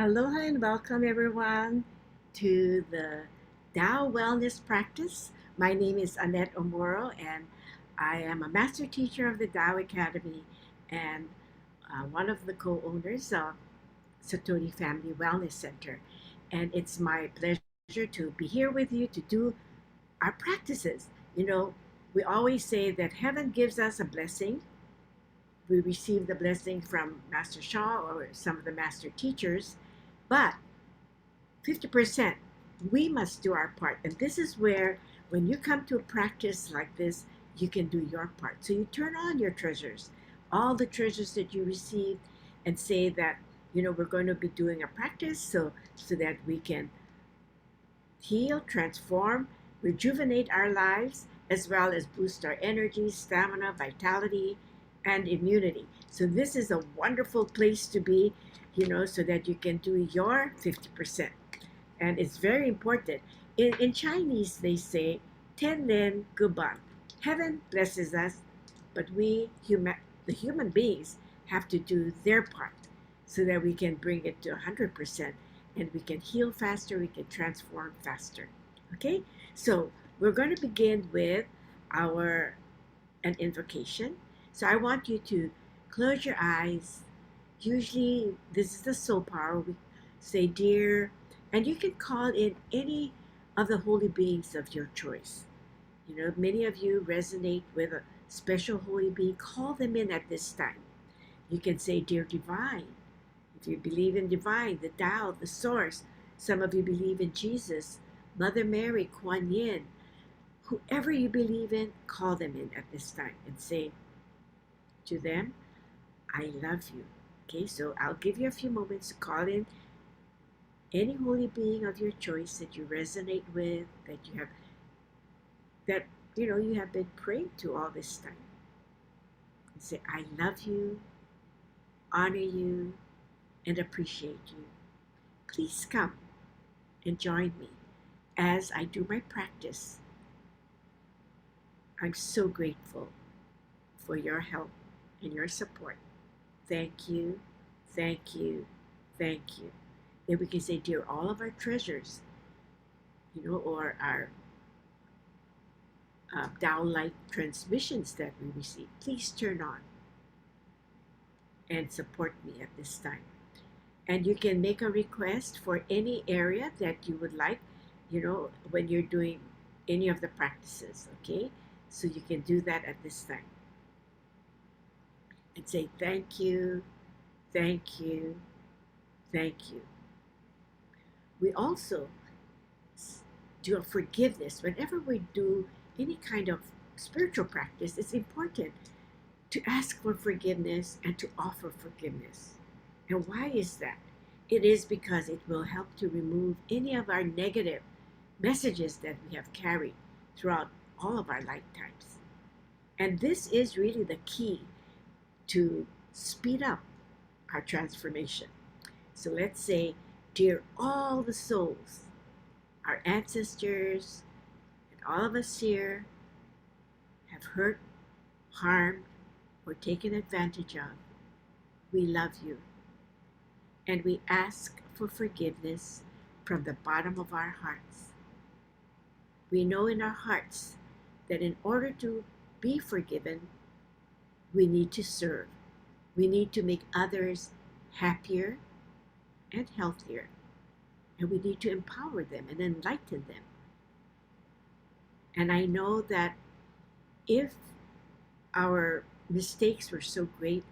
Aloha and welcome everyone to the Tao Wellness Practice. My name is Annette Omoro and I am a master teacher of the Tao Academy and one of the co-owners of Satori Family Wellness Center. And it's my pleasure to be here with you to do our practices. You know, we always say that heaven gives us a blessing. We receive the blessing from Master Shah or some of the master teachers, but 50%, we must do our part. And this is where, when you come to a practice like this, you can do your part. So you turn on your treasures, all the treasures that you receive, and say that, we're going to be doing a practice so that we can heal, transform, rejuvenate our lives, as well as boost our energy, stamina, vitality, and immunity. So this is a wonderful place to be, so that you can do your 50%. And it's very important. In Chinese, they say, Ten Len Guban. Heaven blesses us, but the human beings, have to do their part so that we can bring it to 100% and we can heal faster, we can transform faster. Okay? So we're going to begin with an invocation. So I want you to close your eyes. Usually, this is the soul power. We say, Dear, and you can call in any of the holy beings of your choice. Many of you resonate with a special holy being. Call them in at this time. You can say, Dear Divine. If you believe in Divine, the Tao, the Source, some of you believe in Jesus, Mother Mary, Kuan Yin, whoever you believe in, call them in at this time and say to them, I love you. Okay, so I'll give you a few moments to call in any holy being of your choice that you resonate with, that you have been praying to all this time. And say, I love you, honor you, and appreciate you. Please come and join me as I do my practice. I'm so grateful for your help and your support. Thank you, thank you, thank you. Then we can say, Dear all of our treasures, or our downlight transmissions that we receive, please turn on and support me at this time. And you can make a request for any area that you would like, when you're doing any of the practices, okay? So you can do that at this time. And say, thank you, thank you, thank you. We also do a forgiveness. Whenever we do any kind of spiritual practice, it's important to ask for forgiveness and to offer forgiveness. And why is that? It is because it will help to remove any of our negative messages that we have carried throughout all of our lifetimes. And this is really the key to speed up our transformation. So let's say, Dear all the souls, our ancestors, and all of us here have hurt, harmed, or taken advantage of, we love you. And we ask for forgiveness from the bottom of our hearts. We know in our hearts that in order to be forgiven, we need to serve. We need to make others happier and healthier. And we need to empower them and enlighten them. And I know that if our mistakes were so great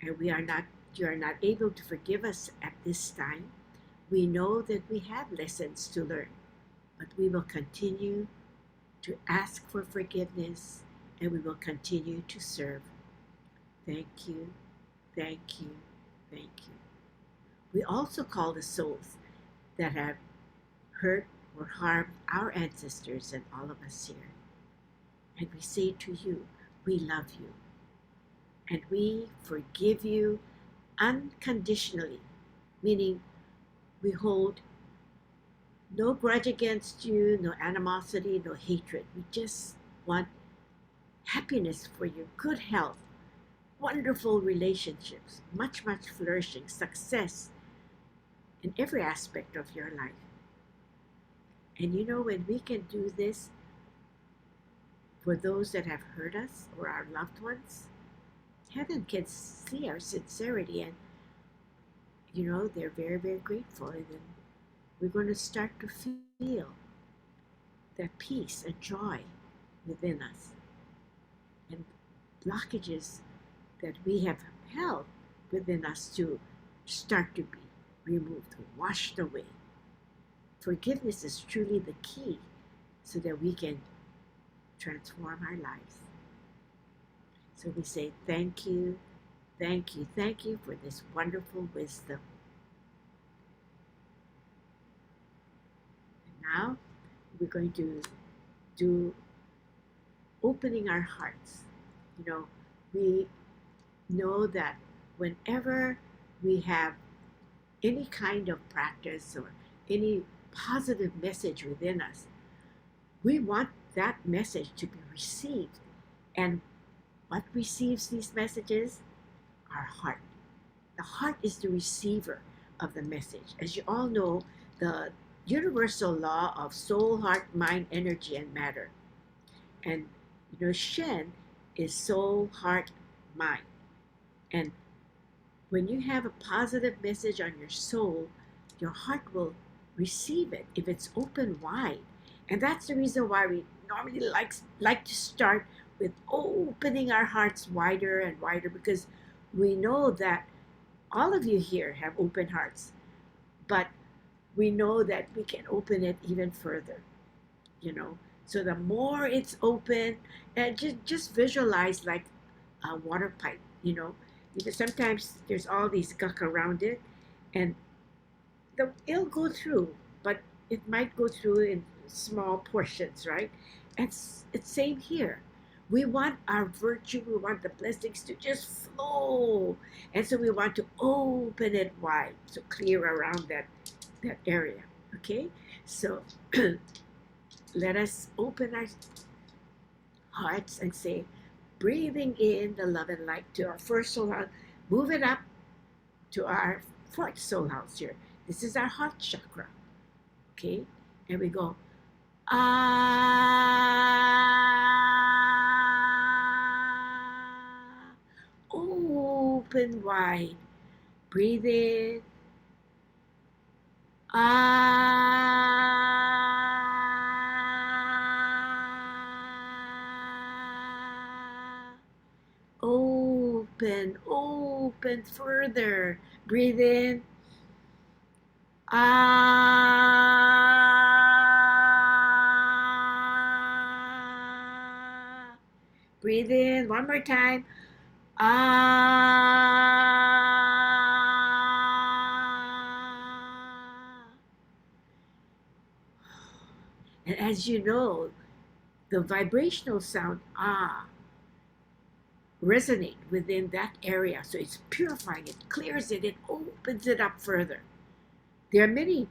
and you are not able to forgive us at this time, we know that we have lessons to learn. But we will continue to ask for forgiveness and we will continue to serve. Thank you, thank you, thank you. We also call the souls that have hurt or harmed our ancestors and all of us here. And we say to you, we love you. And we forgive you unconditionally, meaning we hold no grudge against you, no animosity, no hatred. We just want happiness for you, good health, wonderful relationships, much flourishing, success in every aspect of your life. And you know, when we can do this for those that have hurt us or our loved ones, heaven can see our sincerity, and you know, they're very, very grateful. And then we're going to start to feel that peace and joy within us. And blockages that we have held within us to start to be removed, washed away. Forgiveness is truly the key so that we can transform our lives. So we say thank you, thank you, thank you for this wonderful wisdom. And now we're going to do opening our hearts. You know, we know that whenever we have any kind of practice or any positive message within us, we want that message to be received. And what receives these messages? Our heart. The heart is the receiver of the message. As you all know, the universal law of soul, heart, mind, energy, and matter. And you know, Shen is soul, heart, mind. And when you have a positive message on your soul, your heart will receive it if it's open wide. And that's the reason why we normally like to start with opening our hearts wider and wider, because we know that all of you here have open hearts, but we know that we can open it even further, you know. So the more it's open, and just visualize like a water pipe, you know. Sometimes there's all these gunk around it, and it'll go through, but it might go through in small portions, right? And it's same here. We want our virtue, we want the blessings to just flow. And so we want to open it wide, so clear around that area, okay? So let us open our hearts and say, breathing in the love and light to our first soul house, move it up to our fourth soul house here. This is our heart chakra, okay? And we go, ah, open wide, breathe in, ah, open further, breathe in, ah, breathe in one more time, ah. And as you know, the vibrational sound ah resonate within that area. So it's purifying it, clears it, it opens it up further. There are many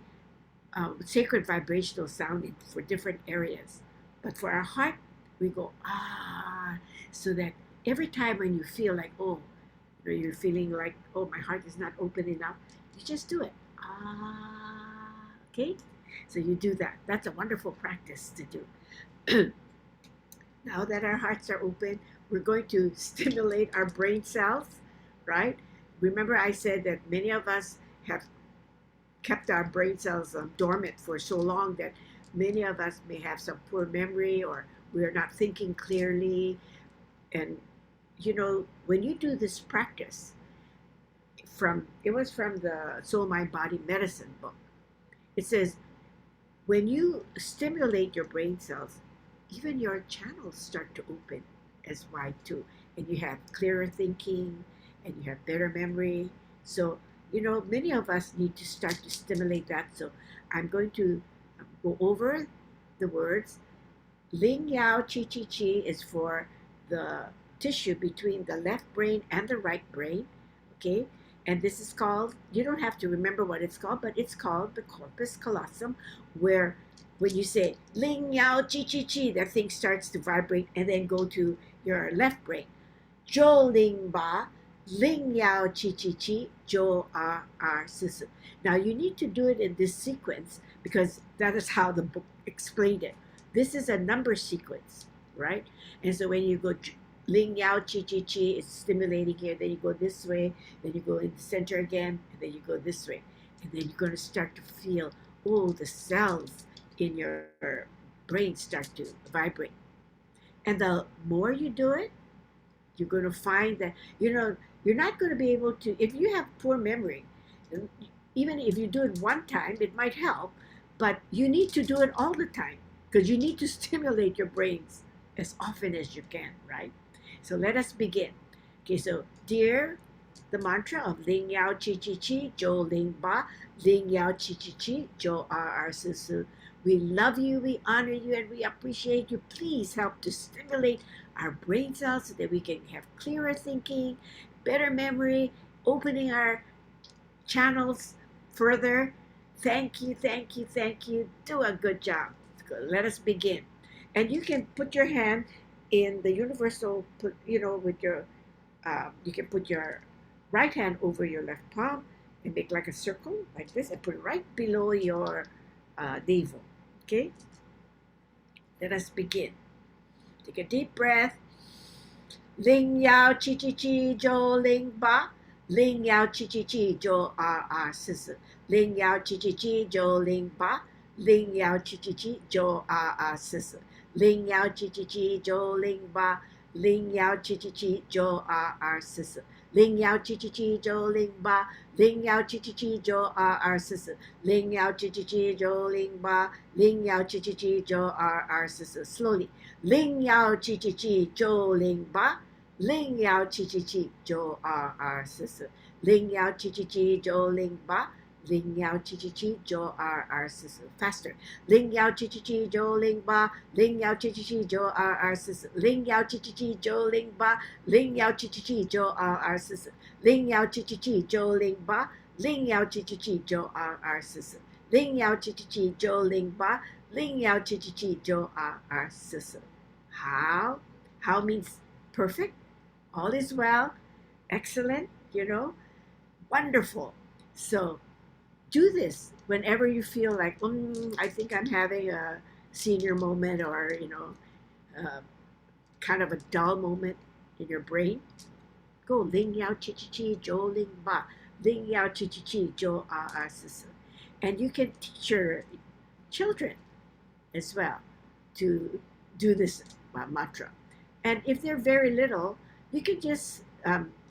sacred vibrational sounding for different areas. But for our heart, we go ah, so that every time when you feel like, oh, you're feeling like, oh, my heart is not open enough, you just do it. Ah, okay? So you do that. That's a wonderful practice to do. Now that our hearts are open, we're going to stimulate our brain cells, right? Remember I said that many of us have kept our brain cells dormant for so long that many of us may have some poor memory, or we're not thinking clearly. And you know, when you do this practice, it was from the Soul, Mind, Body Medicine book. It says, when you stimulate your brain cells, even your channels start to open as wide too. And you have clearer thinking, and you have better memory. So, you know, many of us need to start to stimulate that. So I'm going to go over the words. Ling Yao Chi Chi Chi is for the tissue between the left brain and the right brain, okay? And this is called, you don't have to remember what it's called, but it's called the corpus callosum, where when you say Ling Yao Chi Chi Chi, that thing starts to vibrate and then go to your left brain. Zhou Ling Ba, Ling Yao Chi Chi Chi Jo R Si Si. Now you need to do it in this sequence because that is how the book explained it. This is a number sequence, right? And so when you go Ling Yao Chi Chi Chi, it's stimulating here. Then you go this way. Then you go in the center again, and then you go this way. And then you're going to start to feel, oh, the cells in your brain start to vibrate. And the more you do it, you're going to find that, you're not going to be able to, if you have poor memory, even if you do it one time, it might help, but you need to do it all the time because you need to stimulate your brains as often as you can, right? So let us begin. Okay, so dear, the mantra of Ling Yao Chi Chi Chi, Jo Ling Ba, Ling Yao Chi Chi Chi, Jo R Su Su. We love you, we honor you, and we appreciate you. Please help to stimulate our brain cells so that we can have clearer thinking, better memory, opening our channels further. Thank you, thank you, thank you. Do a good job. Let us begin. And you can put your hand in the universal, with your, you can put your right hand over your left palm and make like a circle like this and put it right below your navel. Okay? Let us begin. Take a deep breath. Ling Yao Chi Chi Chi Jo Ling Ba. Ling Yao Chi Chi Chi Jo R Si Si. Ling Yao Chi Chi Chi Jo Ling Ba. Ling Yao Chi Chi Chi Jo R Si Si. Ling Yao Chi Chi Chi Jo Ling Ba. Ling Yao Chi Chi Chi Jo R Si Si. Ling Yao Chi Chi Chi Jo Ling Ba. Ling Yao Chi Chi Chi Jo R Si Si. Ling Yao Chi Chi Chi Jo Ling Ba. Ling Yao Chi Chi Chi Jo R Si Si. Slowly. Ling Yao Chi Chi Chi Jo Ling Ba. Ling Yao Chi Chi Chi Jo Si Si. Ling Yao Chi Chi Chi Jo Ling Ba. Ling Yao Chi Chi Chi Jo Si Si. Faster. Ling Yao Chi Chi Chi Jo Ling Ba. Ling Yao Chi Chi Chi Jo Si Si. Ling Yao Chi Chi Chi Jo Ling Ba. Ling Yao Chi Chi Chi Jo Si Si. Ling Yao Chi Chi Chi Jo Ling Ba. Ling Yao Chi Chi Chi Jo Si Si. Ling Yao Chi Chi Chi Jo Ling Ba. Ling Yao Chi Chi Chi Jo Si Si. How? How means perfect. All is well, excellent, wonderful. So do this whenever you feel like, I think I'm having a senior moment or, uh, kind of a dull moment in your brain. Go Ling Yao Chi Chi Chi Jo Ling Ba. Ling Yao Chi Chi Chi Jo Si Si. And you can teach your children as well to do this mantra. And if they're very little, you can just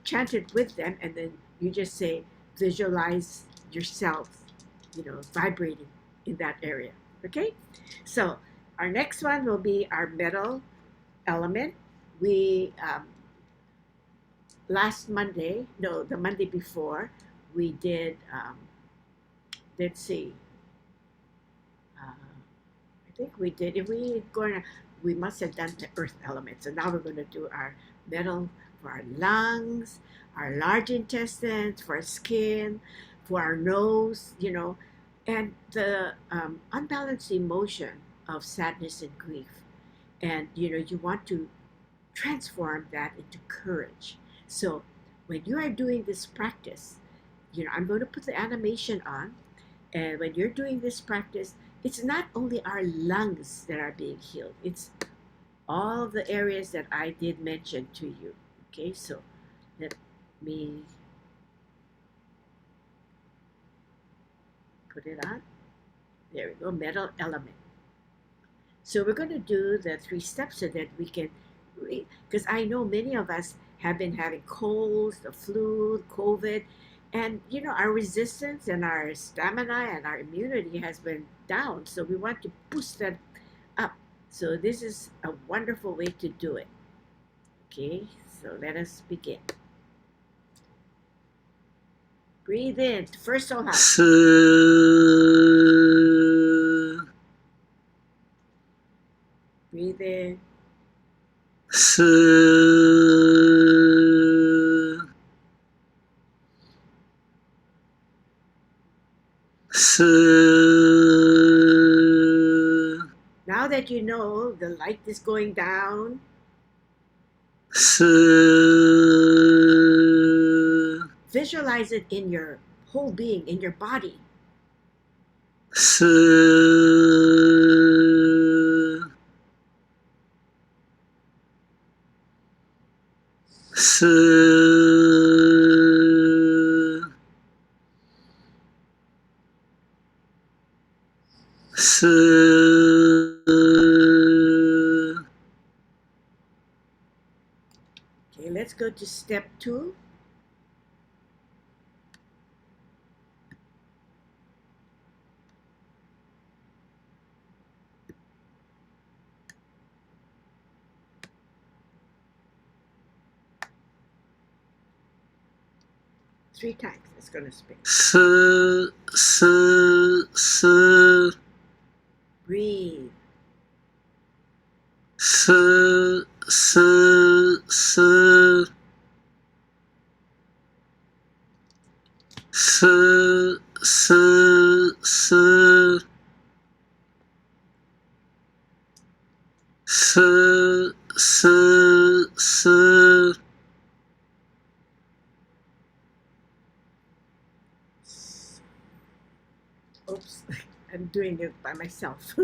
chant it with them, and then you just say, visualize yourself, vibrating in that area. Okay? So our next one will be our metal element. We, last Monday, no, the Monday before, we did, let's see, I think we did, if we going to, we must have done the earth element. So now we're going to do our metal for our lungs, our large intestines, for our skin, for our nose, and the unbalanced emotion of sadness and grief. And, you want to transform that into courage. So when you are doing this practice, I'm going to put the animation on. And when you're doing this practice, it's not only our lungs that are being healed, it's all the areas that I did mention to you. Okay, so let me put it on. There we go, metal element. So we're going to do the 3 steps so that we can, because I know many of us have been having colds, the flu, COVID, and our resistance and our stamina and our immunity has been down. So we want to boost that up. So this is a wonderful way to do it. Okay, so let us begin. Breathe in. First whole house. Breathe in. Now that you know the light is going down, visualize it in your whole being, in your body. 是 Okay, let's go to step 2. Three times it's going to spin. 是 Breathe. 是 Oops, I'm doing it by myself.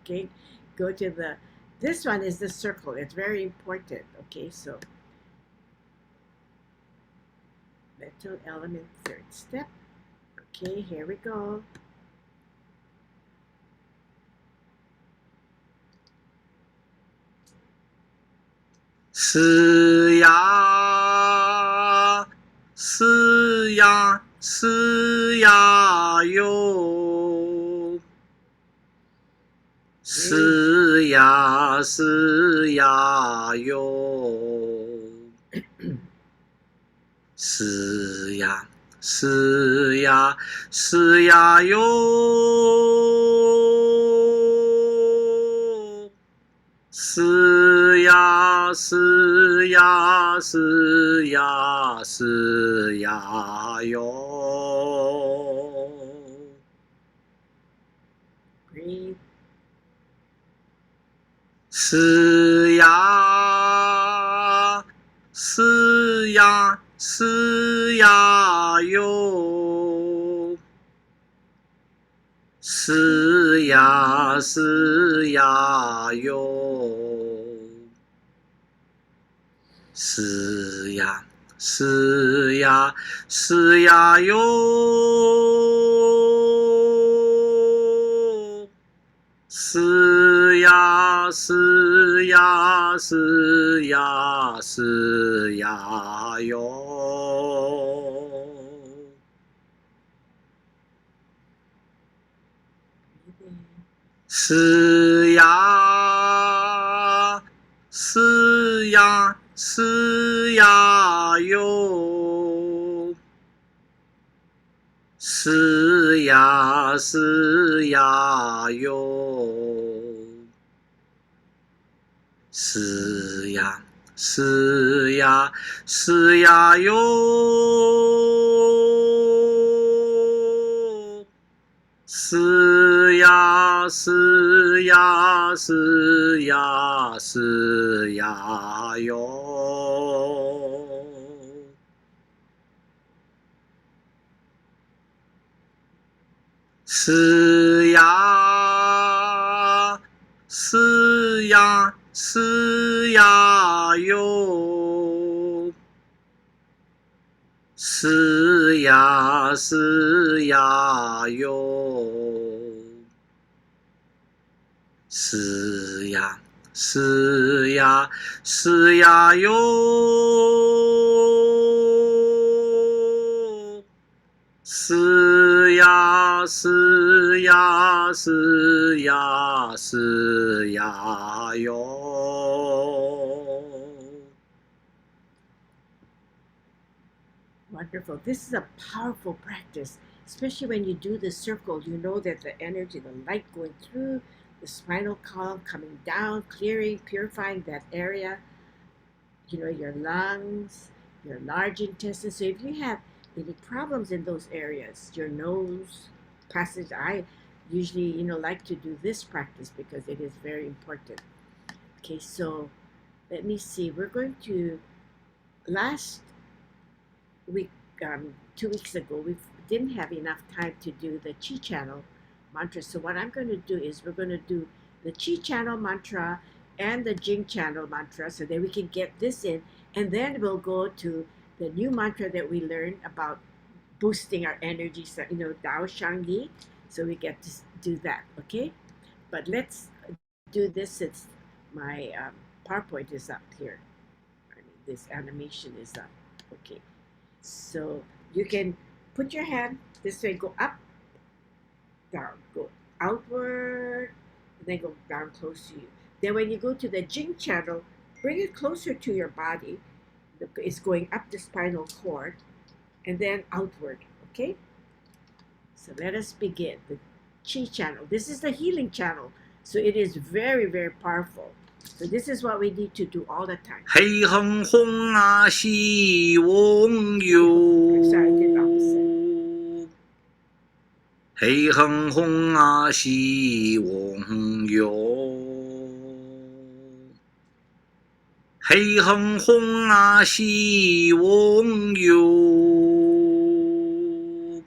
Okay, go to the, this one is the circle. It's very important. Okay, so metal element, third step. Okay, here we go.是呀，是呀，是呀哟，是呀，是呀哟，是呀，是呀，是呀哟。是呀，是呀，是呀，是呀哟。Breathe. 是呀，是呀，是呀哟。是呀，是呀哟。是呀，是呀，是呀哟。是呀，是呀，是呀，是呀哟。是呀，是呀，是呀哟。是呀，是呀哟。是呀，是呀，是呀哟。是呀，是呀，是呀，是呀哟。是呀，是呀，是呀哟。是呀，是呀哟。是呀，是呀，是呀哟。是呀，是呀，是呀，是呀哟。Wonderful. This is a powerful practice, especially when you do the circle. You know that the energy, the light going through the spinal column, coming down, clearing, purifying that area, your lungs, your large intestine. So if you have any problems in those areas, your nose, passage, I usually, like to do this practice because it is very important. Okay, so let me see. We're going to, last week 2 weeks ago, we didn't have enough time to do the Chi Channel mantra. So what I'm going to do is we're going to do the Chi Channel mantra and the Jing Channel mantra so that we can get this in. And then we'll go to the new mantra that we learned about boosting our energy, so, Dao Shang Yi. So we get to do that, okay? But let's do this since my PowerPoint is up here. This animation is up, okay? So you can put your hand this way, go up, down, go outward, and then go down close to you. Then when you go to the Jing channel, bring it closer to your body. It's going up the spinal cord and then outward, okay? So let us begin the Chi channel. This is the healing channel, so it is very, very powerful. So this is what we need to do all the time. 氣哼哼啊，西翁遊。 Sorry, I did opposite. 氣哼哼啊，西翁遊。氣哼哼啊，西翁遊。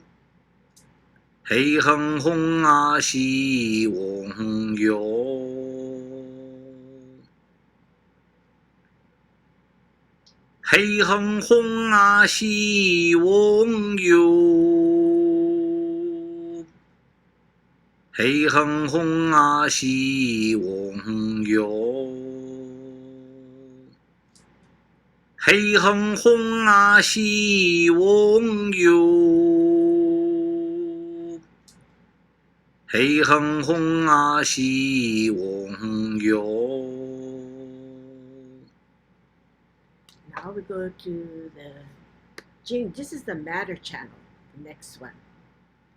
氣哼哼啊，西翁遊。 氣哼哼啊，西翁遊。氣哼哼啊，西翁遊。氣哼哼啊，西翁遊。氣哼哼啊，西翁遊。 Now we go to the Jing. This is the matter channel. The next one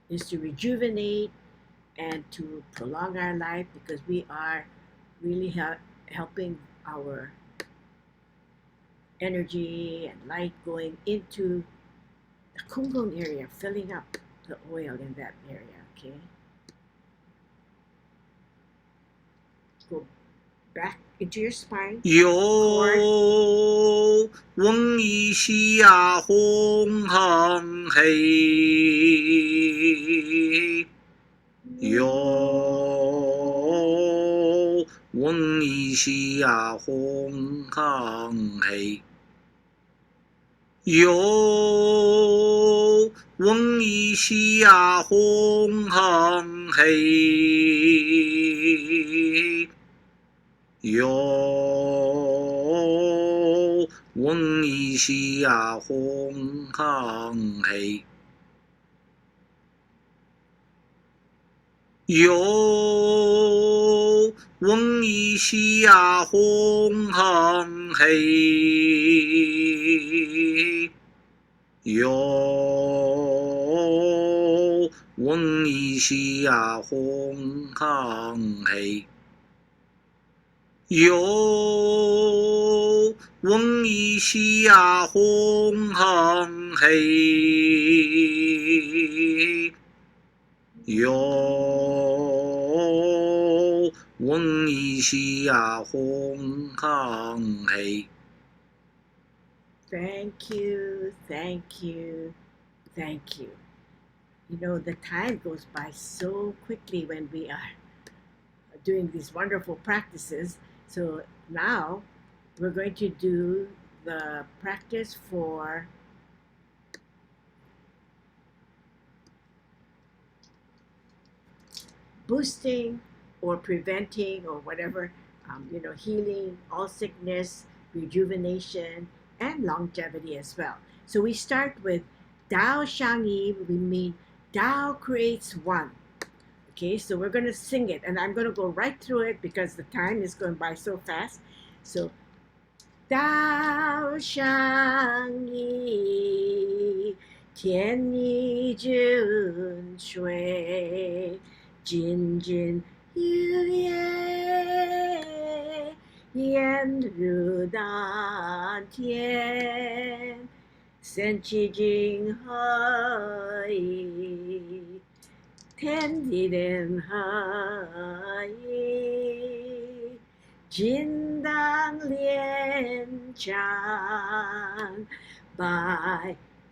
is to rejuvenate and to prolong our life because we are really helping our energy and light going into the Kungon area, filling up the oil in that area, okay? Go back into your spine. 有翁一西呀红恒黑，有翁一西呀红恒黑，有翁一西呀红恒黑。 有翁一西呀红恒黑，有翁一西呀红恒黑，有翁一西呀红恒黑。 有翁一西呀红恒黑，有翁一西呀红恒黑。 Thank you, thank you, thank you. You know, the time goes by so quickly when we are doing these wonderful practices. So now we're going to do the practice for boosting or preventing or whatever, healing all sickness, rejuvenation, and longevity as well. So we start with Tao Shang Yi. We mean Tao creates one. Okay, so we're going to sing it, and I'm going to go right through it because the time is going by so fast. So, Dao Shang Yi, Tian Yi Jun Shui, Jin Jin Yu Ye, Yan Ru Dan Tian, Sen Qi Jing Hai. 天地人合一，金当连长，百